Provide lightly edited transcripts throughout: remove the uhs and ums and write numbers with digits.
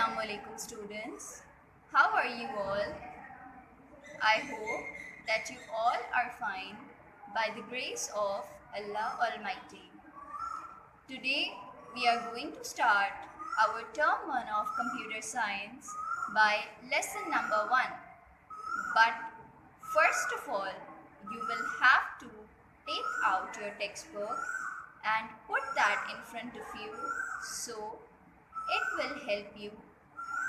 Assalamualaikum students. How are you all? I hope that you all are fine by the grace of Allah Almighty. Today we are going to start our term 1 of computer science by lesson number 1. But first of all, you will have to take out your textbook and put that in front of you so it will help you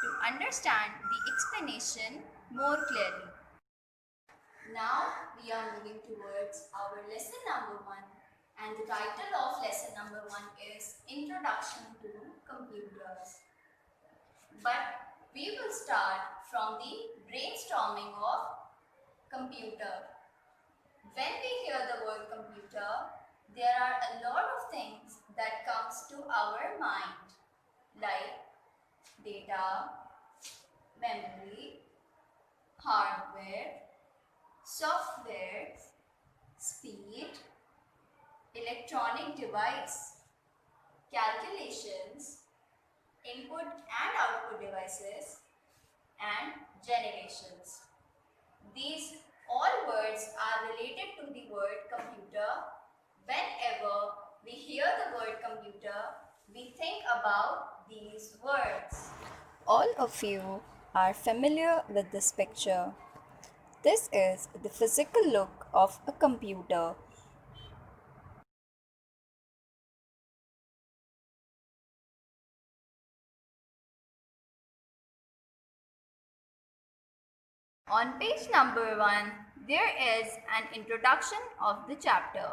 to understand the explanation more clearly. Now we are moving towards our lesson number 1, and the title of lesson number 1 is Introduction to Computers. But we will start from the brainstorming of computer. When we hear the word computer, there are a lot of things that comes to our mind, like data, memory, hardware, software, speed, electronic device, calculations, input and output devices, and generations. These all words are related to the word computer. Whenever we hear the word computer, we think about these words. All of you are familiar with this picture. This is the physical look of a computer. On page number 1, there is an introduction of the chapter.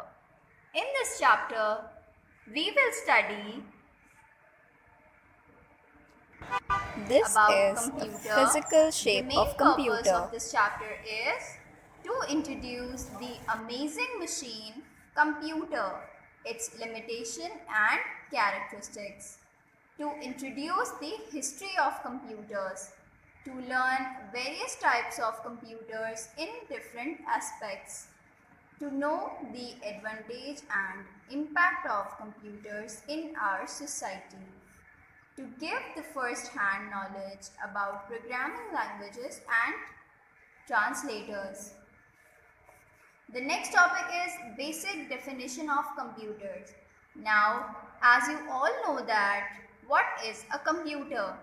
In this chapter, we will study This about is a computer. physical shape The main of purpose computer. of this chapter is to introduce the amazing machine computer, its limitation and characteristics, to introduce the history of computers, to learn various types of computers in different aspects, to know the advantage and impact of computers in our society, to give the first-hand knowledge about programming languages and translators. The next topic is basic definition of computers. Now, as you all know that, what is a computer?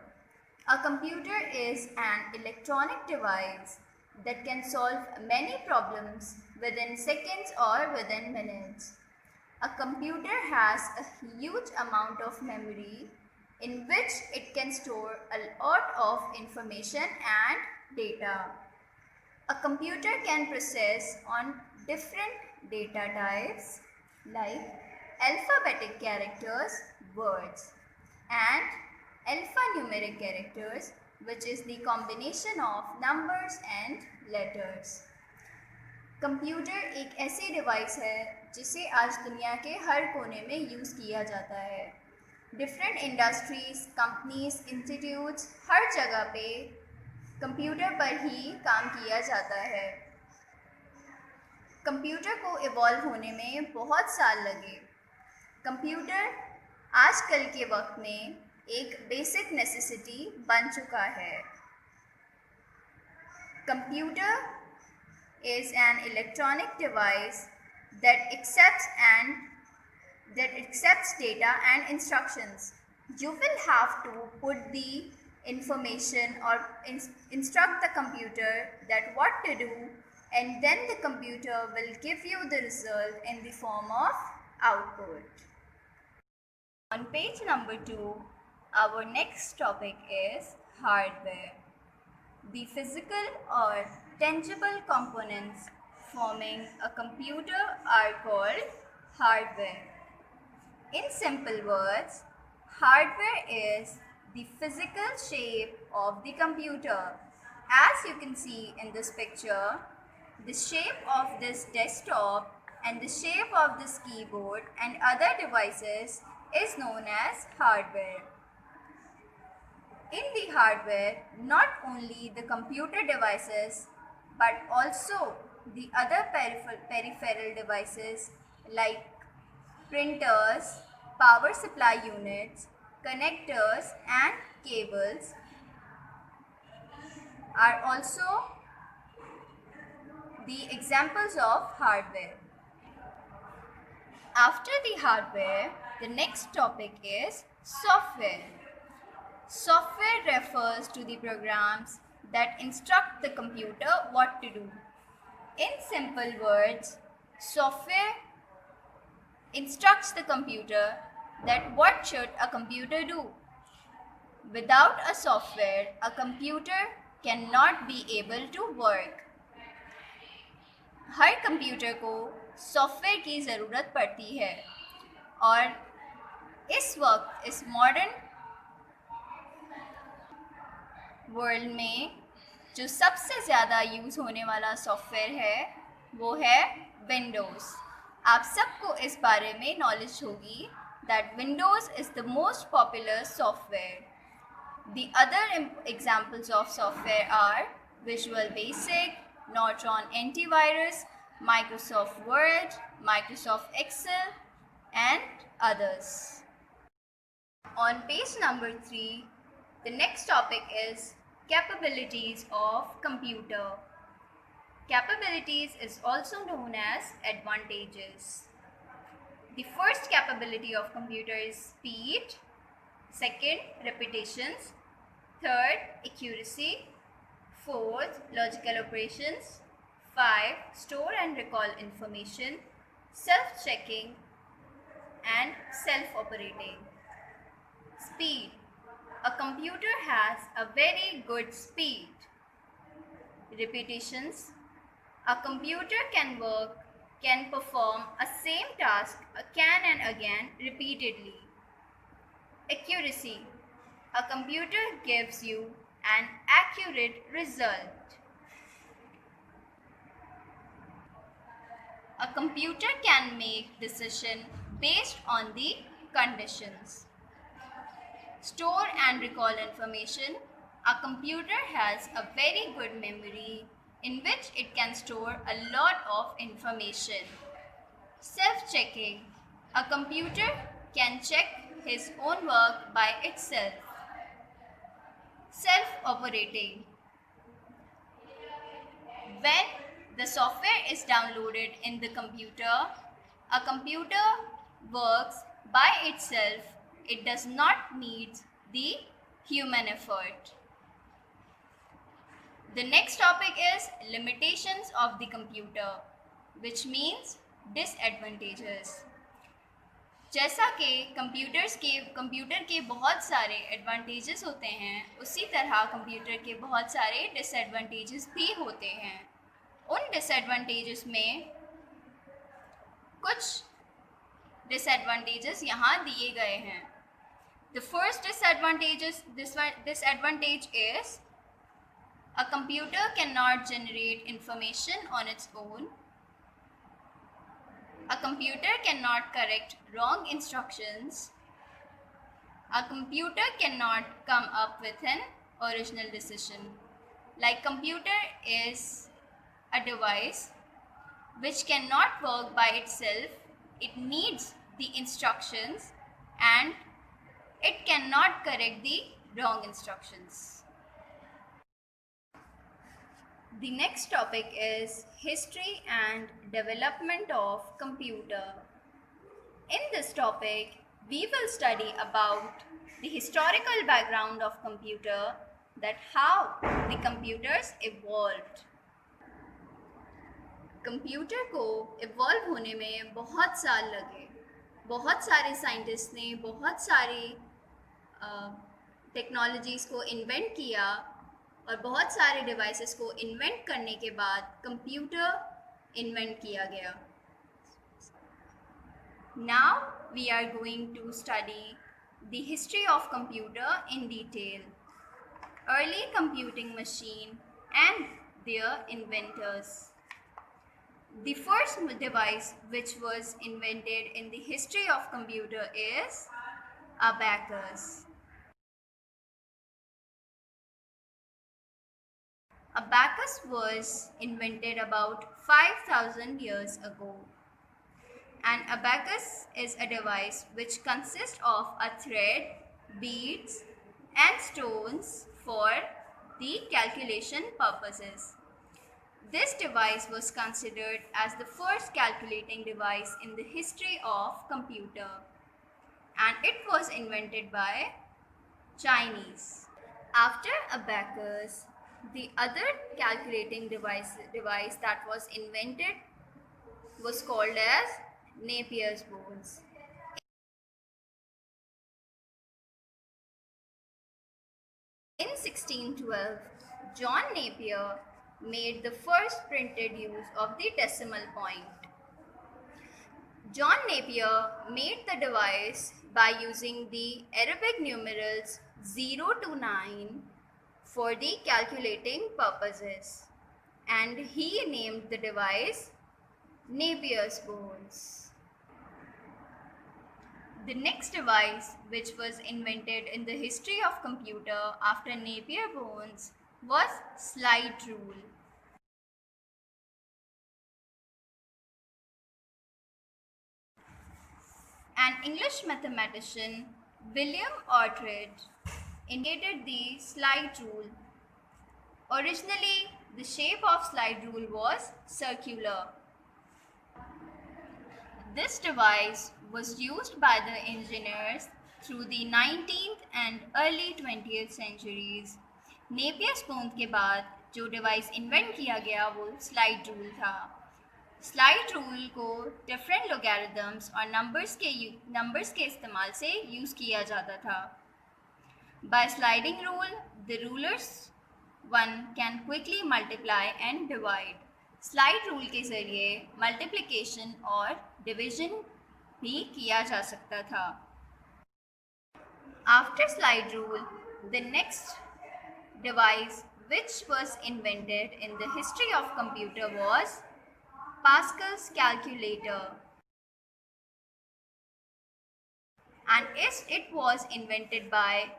A computer is an electronic device that can solve many problems within seconds or within minutes. A computer has a huge amount of memory in which it can store a lot of information and data. A computer can process on different data types like alphabetic characters, words, and alphanumeric characters, which is the combination of numbers and letters. Computer एक ऐसी device है जिसे आज दुनिया के हर कोने में use किया जाता है. डिफरेंट इंडस्ट्रीज़, कंपनीज, इंस्टीट्यूट्स, हर जगह पे कंप्यूटर पर ही काम किया जाता है. कंप्यूटर को इवॉल्व होने में बहुत साल लगे. कंप्यूटर आजकल के वक्त में एक बेसिक नेसेसिटी बन चुका है. Computer is an electronic device that accepts data and instructions. You will have to put the information or instruct the computer that what to do, and then the computer will give you the result in the form of output. On page number 2, our next topic is hardware. The physical or tangible components forming a computer are called hardware. In simple words, hardware is the physical shape of the computer. As you can see in this picture, the shape of this desktop and the shape of this keyboard and other devices is known as hardware. In the hardware, not only the computer devices but also the other peripheral devices like printers, power supply units, connectors and cables are also the examples of hardware. After the hardware, the next topic is software. Software refers to the programs that instruct the computer what to do. In simple words, software instructs the computer that what should a computer do. Without a software, a computer cannot be able to work. Her computer को software की ज़रूरत पड़ती है और इस वक्त इस modern world में जो सबसे ज़्यादा यूज़ होने वाला सॉफ्टवेयर है वो है विंडोज़। आप सबको इस बारे में नॉलेज होगी that Windows is the most popular software. The other examples of software are Visual Basic, Norton Antivirus, Microsoft Word, Microsoft Excel, and others. On page number 3, the next topic is capabilities of computer. Capabilities is also known as advantages. The first capability of computer is speed, second, repetitions, third, accuracy, fourth, logical operations, 5, store and recall information, self-checking, and self-operating. Speed. A computer has a very good speed. Repetitions. A computer can perform a same task again and again repeatedly. Accuracy. A computer gives you an accurate result. A computer can make decisions based on the conditions. Store and recall information. A computer has a very good memory in which it can store a lot of information. Self-checking. A computer can check his own work by itself. Self-operating. When the software is downloaded in the computer, a computer works by itself. It does not need the human effort. The next topic is limitations of the computer, which means disadvantages. जैसा कि computer के बहुत सारे advantages होते हैं, उसी तरह computer के बहुत सारे डिसएडवांटेजेस भी होते हैं। उन डिसएडवांटेजेस में कुछ डिसएडवांटेजेस यहाँ दिए गए हैं। The first disadvantage is a computer cannot generate information on its own. A computer cannot correct wrong instructions. A computer cannot come up with an original decision. Like computer is a device which cannot work by itself. It needs the instructions and it cannot correct the wrong instructions. The next topic is history and development of computer. In this topic, we will study about the historical background of computer, that how the computers evolved. Computer को evolve होने में बहुत साल लगे। बहुत सारे scientist ने बहुत सारी टेक्नोलॉजीज़ को इन्वेंट किया और बहुत सारे डिवाइसेस को इन्वेंट करने के बाद कंप्यूटर इन्वेंट किया गया। Now we are going to study the history of computer in detail. Early computing machine and their inventors. The first device which was invented in the history of computer is abacus. Abacus was invented about 5,000 years ago. An abacus is a device which consists of a thread, beads, and stones for the calculation purposes. This device was considered as the first calculating device in the history of computer, and it was invented by Chinese. After abacus, the other calculating device that was invented was called as Napier's bones. In 1612, John Napier made the first printed use of the decimal point. John Napier made the device by using the Arabic numerals 0 to 9 for the calculating purposes, and he named the device Napier's bones. The next device which was invented in the history of computer after Napier bones was slide rule. An English mathematician, William Oughtred, invented the slide rule. Originally, the shape of slide rule was circular. This device was used by the engineers through the 19th and early 20th centuries. Napier spoon के बाद जो device invent किया गया वो slide rule था. Slide rule को different लोगैरिथम्स और numbers के इस्तेमाल से यूज़ किया जाता था. By sliding rule, the rulers one can quickly multiply and divide. Slide rule के ज़रिए मल्टीप्लिकेशन और डिवीजन भी किया जा सकता था. After slide rule, the next device which was invented in the history of computer was Pascal's calculator, and it was invented by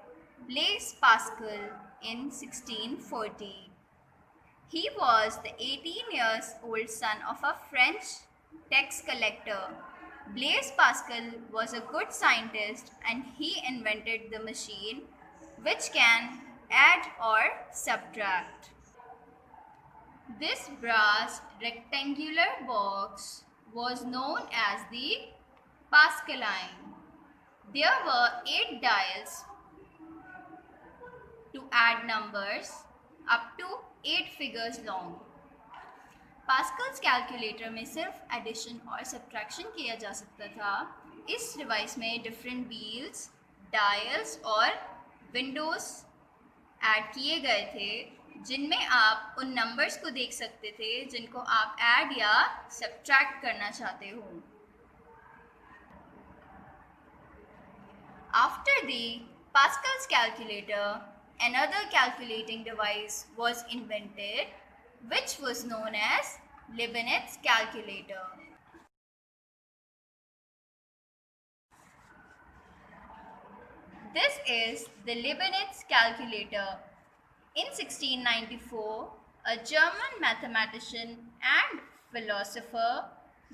Blaise Pascal in 1640. He was the 18 years old son of a French tax collector. Blaise Pascal was a good scientist, and he invented the machine which can add or subtract. This brass rectangular box was known as the Pascaline. There were 8 dials to add numbers up to 8 figures long. Pascal's calculator में सिर्फ addition और subtraction किया जा सकता था. इस device में different wheels, dials और विंडोज़ ऐड किए गए थे, जिनमें आप उन नंबर्स को देख सकते थे जिनको आप ऐड या सब्ट्रैक्ट करना चाहते हो. After the Pascal's calculator, another calculating device was invented, which was known as Leibniz calculator. This is the Leibniz calculator. In 1694, a German mathematician and philosopher,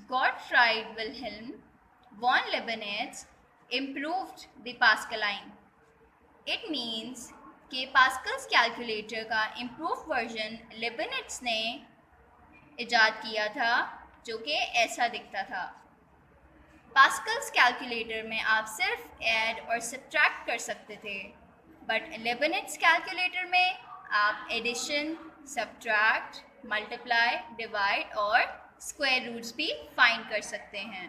Gottfried Wilhelm von Leibniz, improved the Pascaline. It means कि Pascal's calculator का improve version लेबनिट्ज़ ने इजाद किया था, जो कि ऐसा दिखता था. पास्कल्स कैलकुलेटर में आप सिर्फ ऐड और सब्ट्रैक्ट कर सकते थे, बट लेबनिट्ज़ कैलकुलेटर में आप एडिशन, सब्ट्रैक्ट, मल्टीप्लाई, डिवाइड और स्क्वायर रूट्स भी फाइंड कर सकते हैं.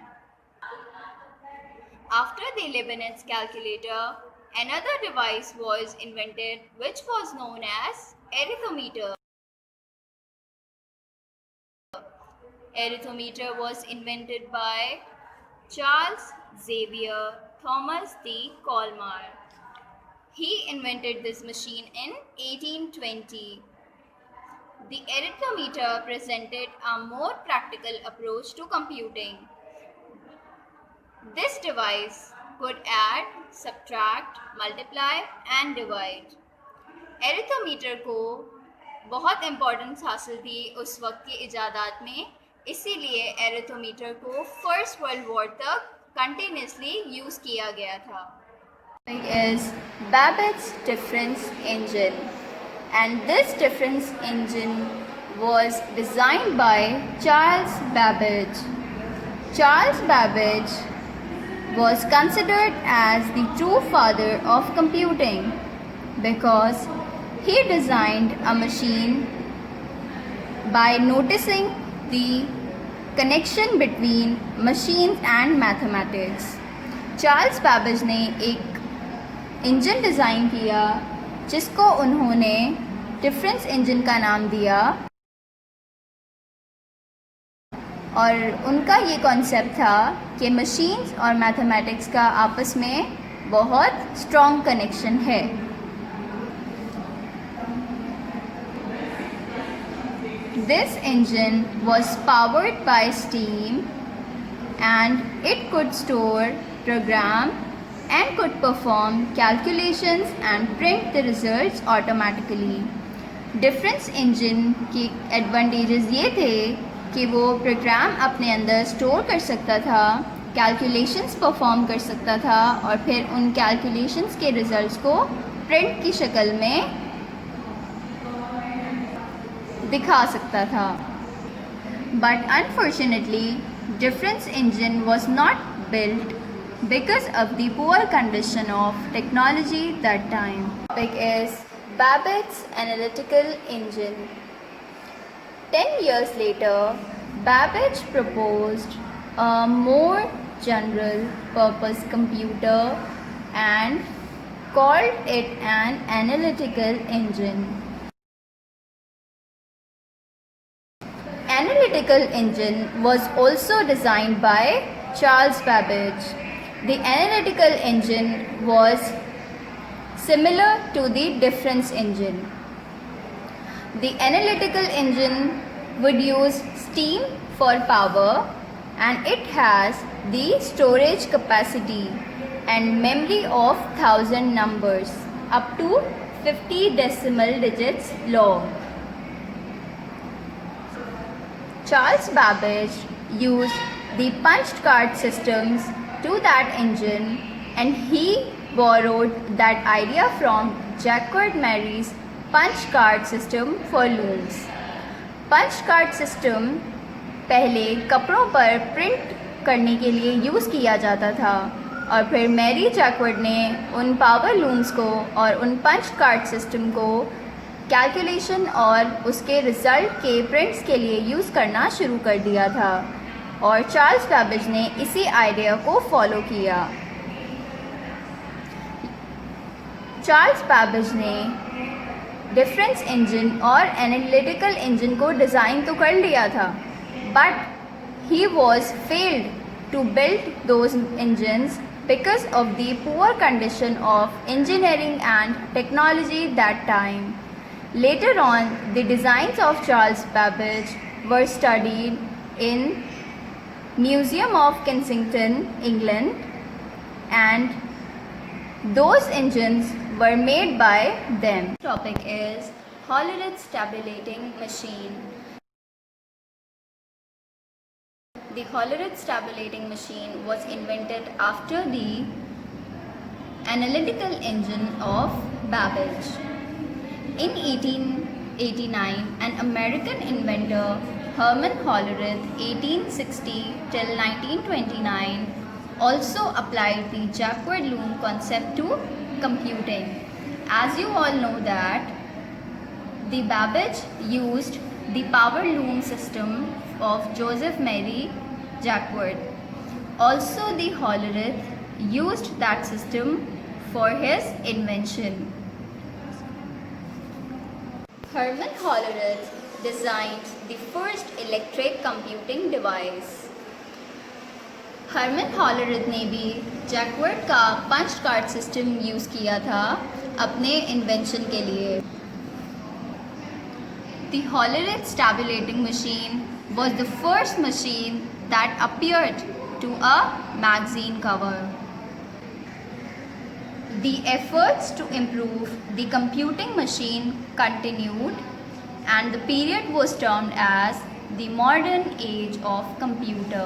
After the Leibniz calculator, another device was invented which was known as arithmeter. Arithmeter was invented by Charles Xavier Thomas de Colmar. He invented this machine in 1820. The arithmeter presented a more practical approach to computing. This device could add, subtract, multiply and divide. एरिथोमीटर को बहुत importance हासिल थी उस वक्त की इजादात में, इसीलिए एरिथोमीटर को फर्स्ट वर्ल्ड वॉर तक कंटिन्यूसली यूज़ किया गया था. Is Babbitt's difference engine. And this difference engine was designed by Charles Babbage. Charles Babbage was considered as the true father of computing because he designed a machine by noticing the connection between machines and mathematics. Charles Babbage ने एक engine design किया जिसको उन्होंने difference engine का नाम दिया और उनका ये कॉन्सेप्ट था कि मशीन्स और मैथमेटिक्स का आपस में बहुत स्ट्रॉन्ग कनेक्शन है. This engine was powered by steam and it could store, program and could perform calculations and print the results automatically. Difference engine के advantages ये थे कि वो प्रोग्राम अपने अंदर स्टोर कर सकता था, कैलकुलेशंस परफॉर्म कर सकता था और फिर उन कैलकुलेशंस के रिजल्ट्स को प्रिंट की शक्ल में दिखा सकता था. But unfortunately, difference engine was not built because of the poor condition of technology that time. Topic is Babbage's analytical engine. 10 years later, Babbage proposed a more general purpose computer and called it an analytical engine. Analytical engine was also designed by Charles Babbage. The analytical engine was similar to the difference engine. The analytical engine would use steam for power and it has the storage capacity and memory of 1000 numbers up to 50 decimal digits long. Charles Babbage used the punched card systems to that engine and he borrowed that idea from Jacques Marie's punch card system for looms. Punch card system पहले कपड़ों पर print करने के लिए use किया जाता था और फिर मैरी जैक्वर्ड ने उन पावर लूम्स को और उन पंच कार्ड सिस्टम को कैलकुलेशन और उसके रिज़ल्ट के प्रिंट्स के लिए यूज़ करना शुरू कर दिया था और चार्ल्स बैबेज ने इसी आइडिया को फॉलो किया. चार्ल्स बैबेज ने डिफरेंस इंजन और एनालिटिकल इंजन को डिज़ाइन तो कर लिया था but he was failed to build those engines because of the poor condition of engineering and technology that time. Later on, the designs of Charles Babbage were studied in Museum of Kensington, England, and those engines were made by them. Topic is Hollerith tabulating machine. The Hollerith tabulating machine was invented after the analytical engine of Babbage. In 1889, an American inventor, Herman Hollerith, 1860 till 1929, also applied the Jacquard loom concept to computing. As you all know that the Babbage used the power loom system of Joseph Mary Jacquard. Also, the Hollerith used that system for his invention. Herman Hollerith designed the first electric computing device. Herman Hollerith ने भी Jacquard का punch card system use किया था अपने invention के लिए. The Hollerith tabulating machine was the first machine that appeared to a magazine cover. The efforts to improve the computing machine continued and the period was termed as the modern age of computer.